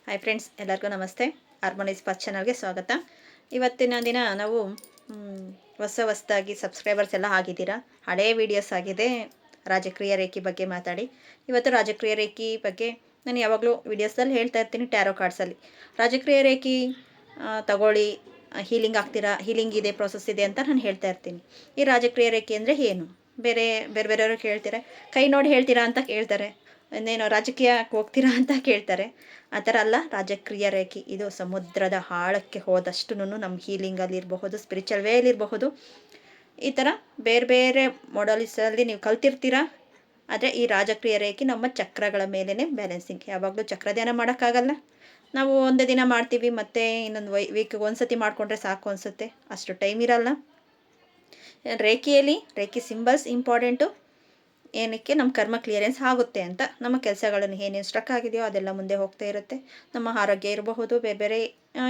Hi friends, ಎಲ್ಲರಿಗೂ ನಮಸ್ತೆ. ಹಾರ್ಮೋನಿಸ್ first ಚಾನಲ್ಗೆ ಸ್ವಾಗತ. ಇವತ್ತಿನ ದಿನ ನಾವು ಹೊಸದಾಗಿ ಸಬ್ಸ್ಕ್ರೈಬರ್ಸ್ ಎಲ್ಲ ಆಗಿದ್ದೀರಾ. ಹಳೇ ವೀಡಿಯೋಸ್ ಆಗಿದೆ ರಾಜಕ್ರಿಯ ರೇಖೆ ಬಗ್ಗೆ ಮಾತಾಡಿ. ಇವತ್ತು ರಾಜಕ್ರಿಯ ರೇಖೆ ಬಗ್ಗೆ ನಾನು ಯಾವಾಗಲೂ ವೀಡಿಯೋಸಲ್ಲಿ ಹೇಳ್ತಾ ಇರ್ತೀನಿ. ಟ್ಯಾರೋ ಕಾರ್ಡ್ಸಲ್ಲಿ ರಾಜಕ್ರಿಯ ರೇಖೆ ತಗೊಳ್ಳಿ, ಹೀಲಿಂಗ್ ಆಗ್ತೀರಾ, ಹೀಲಿಂಗ್ ಇದೆ, ಪ್ರೋಸೆಸ್ ಇದೆ ಅಂತ ನಾನು ಹೇಳ್ತಾ ಇರ್ತೀನಿ. ಈ ರಾಜಕ್ರಿಯ ರೇಖೆ ಅಂದರೆ ಏನು? ಬೇರೆಯವರು ಕೇಳ್ತಾರೆ, ಕೈ ನೋಡಿ ಹೇಳ್ತೀರಾ ಅಂತ ಕೇಳ್ತಾರೆ, ಇನ್ನೇನು ರಾಜಕೀಯಕ್ಕೆ ಹೋಗ್ತೀರಾ ಅಂತ ಕೇಳ್ತಾರೆ. ಆ ಥರ ಅಲ್ಲ. ರಾಜಕ್ರಿಯ ರೇಖೆ ಇದು ಸಮುದ್ರದ ಆಳಕ್ಕೆ ಹೋದಷ್ಟು ನಮ್ಮ ಹೀಲಿಂಗಲ್ಲಿರಬಹುದು, ಸ್ಪಿರಿಚುವಲ್ ವೇಲಿರಬಹುದು, ಈ ಥರ ಬೇರೆ ಬೇರೆ ಮಾಡಲಿಸಲ್ಲಿ ನೀವು ಕಲ್ತಿರ್ತೀರಾ. ಆದರೆ ಈ ರಾಜಕ್ರಿಯ ರೇಖೆ ನಮ್ಮ ಚಕ್ರಗಳ ಮೇಲೇ ಬ್ಯಾಲೆನ್ಸಿಂಗ್. ಯಾವಾಗಲೂ ಚಕ್ರ ಧ್ಯಾನ ಮಾಡೋಕ್ಕಾಗಲ್ಲ. ನಾವು ಒಂದೇ ದಿನ ಮಾಡ್ತೀವಿ, ಮತ್ತು ಇನ್ನೊಂದು ವೀಕಿಗೆ ಒಂದ್ಸತಿ ಮಾಡಿಕೊಂಡ್ರೆ ಸಾಕು ಅನಿಸುತ್ತೆ, ಅಷ್ಟು ಟೈಮ್ ಇರಲ್ಲ. ರೇಖೆಯಲ್ಲಿ ರೇಖೆ ಸಿಂಬಲ್ಸ್ ಇಂಪಾರ್ಟೆಂಟು. ಏನಕ್ಕೆ? ನಮ್ಮ ಕರ್ಮ ಕ್ಲಿಯರೆನ್ಸ್ ಆಗುತ್ತೆ ಅಂತ. ನಮ್ಮ ಕೆಲಸಗಳನ್ನು ಏನೇನು ಸ್ಟ್ರಕ್ ಆಗಿದೆಯೋ ಅದೆಲ್ಲ ಮುಂದೆ ಹೋಗ್ತಾ ಇರುತ್ತೆ. ನಮ್ಮ ಆರೋಗ್ಯ ಇರಬಹುದು, ಬೇರೆ ಬೇರೆ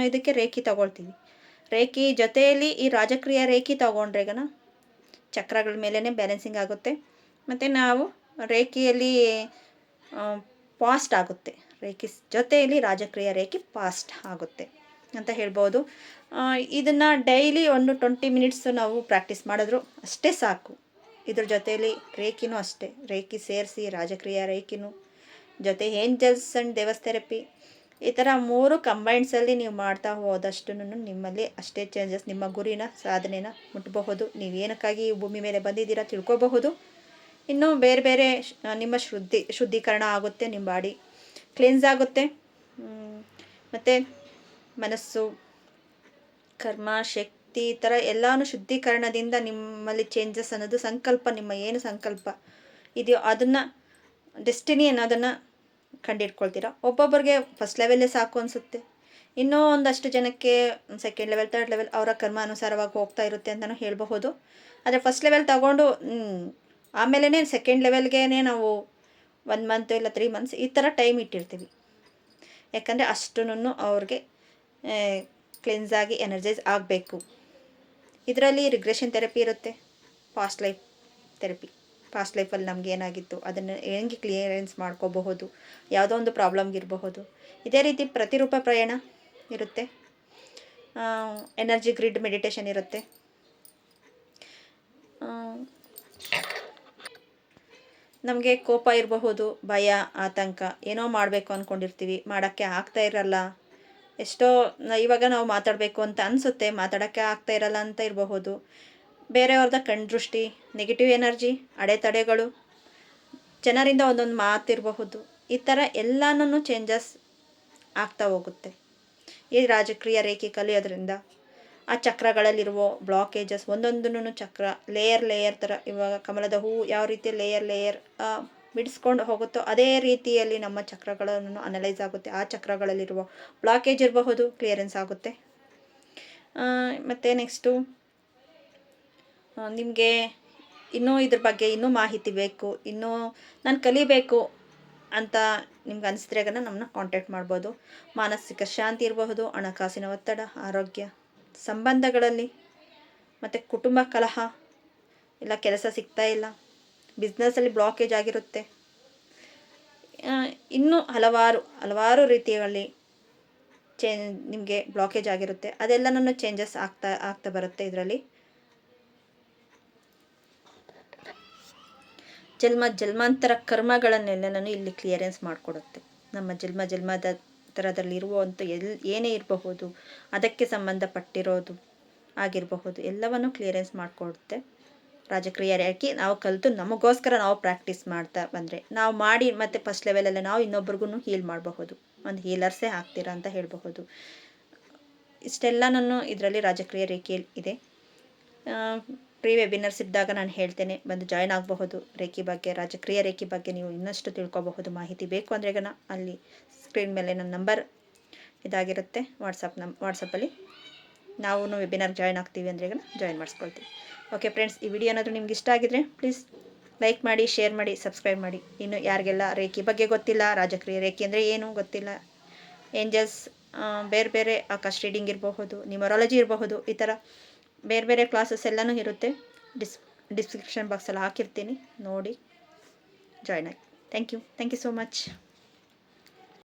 ಇದಕ್ಕೆ ರೇಖೆ ತಗೊಳ್ತೀವಿ. ರೇಖೆ ಜೊತೆಯಲ್ಲಿ ಈ ರಾಜಕ್ರಿಯ ರೇಖೆ ತಗೊಂಡ್ರೆಗನ ಚಕ್ರಗಳ ಮೇಲೇ ಬ್ಯಾಲೆನ್ಸಿಂಗ್ ಆಗುತ್ತೆ. ಮತ್ತು ನಾವು ರೇಖೆಯಲ್ಲಿ ಪಾಸ್ಟ್ ಆಗುತ್ತೆ. ರೇಖೆ ಜೊತೆಯಲ್ಲಿ ರಾಜಕ್ರಿಯ ರೇಖೆ ಪಾಸ್ಟ್ ಆಗುತ್ತೆ ಅಂತ ಹೇಳ್ಬೋದು. ಇದನ್ನು ಡೈಲಿ 20 ಮಿನಿಟ್ಸ್ ನಾವು ಪ್ರಾಕ್ಟೀಸ್ ಮಾಡಿದ್ರು ಅಷ್ಟೇ ಸಾಕು. ಇದ್ರ ಜೊತೆಯಲ್ಲಿ ರೇಖೆನೂ ಅಷ್ಟೇ, ರೇಖೆ ಸೇರಿಸಿ ರಾಜಕ್ರಿಯ ರೇಖೆನೂ ಜೊತೆ ಏಂಜಲ್ಸ್ ಆ್ಯಂಡ್ ದೇವಸ್ ಥೆರಪಿ, ಈ ಥರ 3 ಕಂಬೈನ್ಸಲ್ಲಿ ನೀವು ಮಾಡ್ತಾ ಹೋದಷ್ಟು ನಿಮ್ಮಲ್ಲಿ ಅಷ್ಟೇ ಚೇಂಜಸ್, ನಿಮ್ಮ ಗುರಿನ ಸಾಧನೆನ ಮುಟ್ಟಬಹುದು. ನೀವೇನಕ್ಕಾಗಿ ಭೂಮಿ ಮೇಲೆ ಬಂದಿದ್ದೀರಾ ತಿಳ್ಕೊಬಹುದು. ಇನ್ನು ಬೇರೆ ಬೇರೆ ನಿಮ್ಮ ಶುದ್ಧೀಕರಣ ಆಗುತ್ತೆ, ನಿಮ್ಮ ಬಾಡಿ ಕ್ಲೀನ್ಸ್ ಆಗುತ್ತೆ. ಮತ್ತು ಮನಸ್ಸು, ಕರ್ಮ, ಶಕ್ತಿ, ಈ ಥರ ಎಲ್ಲನೂ ಶುದ್ಧೀಕರಣದಿಂದ ನಿಮ್ಮಲ್ಲಿ ಚೇಂಜಸ್ ಅನ್ನೋದು ಸಂಕಲ್ಪ, ನಿಮ್ಮ ಏನು ಸಂಕಲ್ಪ ಇದೆಯೋ ಅದನ್ನು, ಡೆಸ್ಟಿನಿ ಅನ್ನೋದನ್ನು ಕಂಡಿಡ್ಕೊಳ್ತೀರಾ. ಒಬ್ಬೊಬ್ಬರಿಗೆ ಫಸ್ಟ್ ಲೆವೆಲ್ಲೇ ಸಾಕು ಅನಿಸುತ್ತೆ, ಇನ್ನೂ ಒಂದಷ್ಟು ಜನಕ್ಕೆ ಸೆಕೆಂಡ್ ಲೆವೆಲ್, ಥರ್ಡ್ ಲೆವೆಲ್ ಅವರ ಕರ್ಮ ಅನುಸಾರವಾಗಿ ಹೋಗ್ತಾ ಇರುತ್ತೆ ಅಂತಲೂ ಹೇಳಬಹುದು. ಆದರೆ ಫಸ್ಟ್ ಲೆವೆಲ್ ತಗೊಂಡು ಆಮೇಲೆ ಸೆಕೆಂಡ್ ಲೆವೆಲ್ಗೆ ನಾವು 1 ಮಂತ್ ಇಲ್ಲ 3 ಮಂತ್ಸ್ ಈ ಥರ ಟೈಮ್ ಇಟ್ಟಿರ್ತೀವಿ. ಯಾಕಂದರೆ ಅಷ್ಟು ಅವ್ರಿಗೆ ಕ್ಲೆನ್ಸ್ ಆಗಿ ಎನರ್ಜೈಸ್ ಆಗಬೇಕು. ಇದರಲ್ಲಿ ರಿಗ್ರೆಷನ್ ಥೆರಪಿ ಇರುತ್ತೆ, ಪಾಸ್ಟ್ ಲೈಫ್ ಥೆರಪಿ. ಪಾಸ್ಟ್ ಲೈಫಲ್ಲಿ ನಮ್ಗೆ ಏನಾಗಿತ್ತು ಅದನ್ನು ಹೆಂಗೆ ಕ್ಲಿಯರೆನ್ಸ್ ಮಾಡ್ಕೋಬಹುದು, ಯಾವುದೋ ಒಂದು ಪ್ರಾಬ್ಲಮ್ಗಿರಬಹುದು. ಇದೇ ರೀತಿ ಪ್ರತಿರೂಪ ಪ್ರಯಾಣ ಇರುತ್ತೆ, ಎನರ್ಜಿ ಗ್ರಿಡ್ ಮೆಡಿಟೇಷನ್ ಇರುತ್ತೆ. ನಮಗೆ ಕೋಪ ಇರಬಹುದು, ಭಯ, ಆತಂಕ, ಏನೋ ಮಾಡಬೇಕು ಅಂದ್ಕೊಂಡಿರ್ತೀವಿ, ಮಾಡೋಕ್ಕೆ ಆಗ್ತಾ ಇರಲ್ಲ. ಎಷ್ಟೋ ಇವಾಗ ನಾವು ಮಾತಾಡಬೇಕು ಅಂತ ಅನಿಸುತ್ತೆ, ಮಾತಾಡೋಕ್ಕೆ ಆಗ್ತಾ ಇರಲ್ಲ ಅಂತ ಇರಬಹುದು. ಬೇರೆಯವ್ರದ ಕಣ್ದೃಷ್ಟಿ, ನೆಗೆಟಿವ್ ಎನರ್ಜಿ, ಅಡೆತಡೆಗಳು, ಜನರಿಂದ ಒಂದೊಂದು ಮಾತಿರಬಹುದು. ಈ ಥರ ಎಲ್ಲನೂ ಚೇಂಜಸ್ ಆಗ್ತಾ ಹೋಗುತ್ತೆ. ಈ ರಾಜಕ್ರಿಯ ರೇಖೆ ಕಲಿಯೋದ್ರಿಂದ ಆ ಚಕ್ರಗಳಲ್ಲಿರುವ ಬ್ಲಾಕೇಜಸ್ ಒಂದೊಂದೂ ಚಕ್ರ ಲೇಯರ್ ಥರ, ಇವಾಗ ಕಮಲದ ಹೂವು ಯಾವ ರೀತಿ ಲೇಯರ್ ಬಿಡಿಸ್ಕೊಂಡು ಹೋಗುತ್ತೋ ಅದೇ ರೀತಿಯಲ್ಲಿ ನಮ್ಮ ಚಕ್ರಗಳನ್ನು ಅನಲೈಸ್ ಆಗುತ್ತೆ. ಆ ಚಕ್ರಗಳಲ್ಲಿರುವ ಬ್ಲಾಕೇಜ್ ಇರಬಹುದು, ಕ್ಲಿಯರೆನ್ಸ್ ಆಗುತ್ತೆ. ಮತ್ತು ನೆಕ್ಸ್ಟು ನಿಮಗೆ ಇನ್ನೂ ಇದ್ರ ಬಗ್ಗೆ ಇನ್ನೂ ಮಾಹಿತಿ ಬೇಕು, ಇನ್ನೂ ನಾನು ಕಲಿಬೇಕು ಅಂತ ನಿಮ್ಗೆ ಅನಿಸಿದ್ರೆಗನ ನಮ್ಮನ್ನ ಕಾಂಟ್ಯಾಕ್ಟ್ ಮಾಡ್ಬೋದು. ಮಾನಸಿಕ ಶಾಂತಿ ಇರಬಹುದು, ಹಣಕಾಸಿನ ಒತ್ತಡ, ಆರೋಗ್ಯ, ಸಂಬಂಧಗಳಲ್ಲಿ, ಮತ್ತು ಕುಟುಂಬ ಕಲಹ, ಇಲ್ಲ ಕೆಲಸ ಸಿಗ್ತಾ ಇಲ್ಲ, ಬಿಸ್ನೆಸ್ಸಲ್ಲಿ ಬ್ಲಾಕೇಜ್ ಆಗಿರುತ್ತೆ, ಇನ್ನೂ ಹಲವಾರು ರೀತಿಯಲ್ಲಿ ನಿಮಗೆ ಬ್ಲಾಕೇಜ್ ಆಗಿರುತ್ತೆ. ಅದೆಲ್ಲನೂ ಚೇಂಜಸ್ ಆಗ್ತಾ ಬರುತ್ತೆ. ಇದರಲ್ಲಿ ಜನ್ಮಾಂತರ ಕರ್ಮಗಳನ್ನೆಲ್ಲನೂ ಇಲ್ಲಿ ಕ್ಲಿಯರೆನ್ಸ್ ಮಾಡಿಕೊಡುತ್ತೆ. ನಮ್ಮ ಜನ್ಮದ ಥರದಲ್ಲಿರುವಂಥ ಏನೇ ಇರಬಹುದು, ಅದಕ್ಕೆ ಸಂಬಂಧಪಟ್ಟಿರೋದು ಆಗಿರಬಹುದು, ಎಲ್ಲವನ್ನು ಕ್ಲಿಯರೆನ್ಸ್ ಮಾಡಿಕೊಡುತ್ತೆ ರಾಜಕ್ರಿಯ ರೇಖೆ. ನಾವು ಕಲಿತು ನಮಗೋಸ್ಕರ ನಾವು ಪ್ರಾಕ್ಟೀಸ್ ಮಾಡ್ತಾ ಬಂದರೆ, ನಾವು ಮಾಡಿ ಮತ್ತು ಫಸ್ಟ್ ಲೆವೆಲಲ್ಲಿ ನಾವು ಇನ್ನೊಬ್ರಿಗೂ ಹೀಲ್ ಮಾಡಬಹುದು, ಒಂದು ಹೀಲರ್ಸೇ ಆಗ್ತೀರಾ ಅಂತ ಹೇಳಬಹುದು. ಇಷ್ಟೆಲ್ಲನೂ ಇದರಲ್ಲಿ ರಾಜಕ್ರಿಯ ರೇಖೆಯಲ್ಲಿ ಇದೆ. ಪ್ರೀ ವೆಬಿನರ್ಸ್ ಇದ್ದಾಗ ನಾನು ಹೇಳ್ತೇನೆ, ಬಂದು ಜಾಯ್ನ್ ಆಗಬಹುದು. ರೇಖೆ ಬಗ್ಗೆ, ರಾಜಕ್ರಿಯ ರೇಖೆ ಬಗ್ಗೆ ನೀವು ಇನ್ನಷ್ಟು ತಿಳ್ಕೊಬಹುದು. ಮಾಹಿತಿ ಬೇಕು ಅಂದರೆ ಅಲ್ಲಿ ಸ್ಕ್ರೀನ್ ಮೇಲೆ ನನ್ನ ನಂಬರ್ ಇದಾಗಿರುತ್ತೆ, ವಾಟ್ಸಪ್ಪಲ್ಲಿ ನಾವು ವೆಬಿನಾರ್ ಜಾಯ್ನ್ ಆಗ್ತೀವಿ ಅಂದರೆ ಜಾಯ್ನ್ ಮಾಡಿಸ್ಕೊಳ್ತೀವಿ. ಓಕೆ ಫ್ರೆಂಡ್ಸ್, ಈ ವಿಡಿಯೋ ಏನಾದರೂ ನಿಮ್ಗೆ ಇಷ್ಟ ಆಗಿದ್ರೆ ಪ್ಲೀಸ್ ಲೈಕ್ ಮಾಡಿ, ಶೇರ್ ಮಾಡಿ, ಸಬ್ಸ್ಕ್ರೈಬ್ ಮಾಡಿ. ಇನ್ನು ಯಾರಿಗೆಲ್ಲ ರೇಖೆ ಬಗ್ಗೆ ಗೊತ್ತಿಲ್ಲ, ರಾಜಕ್ರಿಯ ರೇಖೆ ಅಂದರೆ ಏನು ಗೊತ್ತಿಲ್ಲ, ಏಂಜಲ್ಸ್, ಬೇರೆ ಬೇರೆ ಆಕಾಶ್ ರೀಡಿಂಗ್ ಇರಬಹುದು, ನ್ಯೂಮರಾಲಜಿ ಇರಬಹುದು, ಈ ಥರ ಬೇರೆ ಬೇರೆ ಕ್ಲಾಸಸ್ ಎಲ್ಲನೂ ಇರುತ್ತೆ. ಡಿಸ್ಕ್ರಿಪ್ಷನ್ ಬಾಕ್ಸಲ್ಲಿ ಹಾಕಿರ್ತೀನಿ, ನೋಡಿ ಜಾಯ್ನ್ ಆಗಿ. Thank you so much.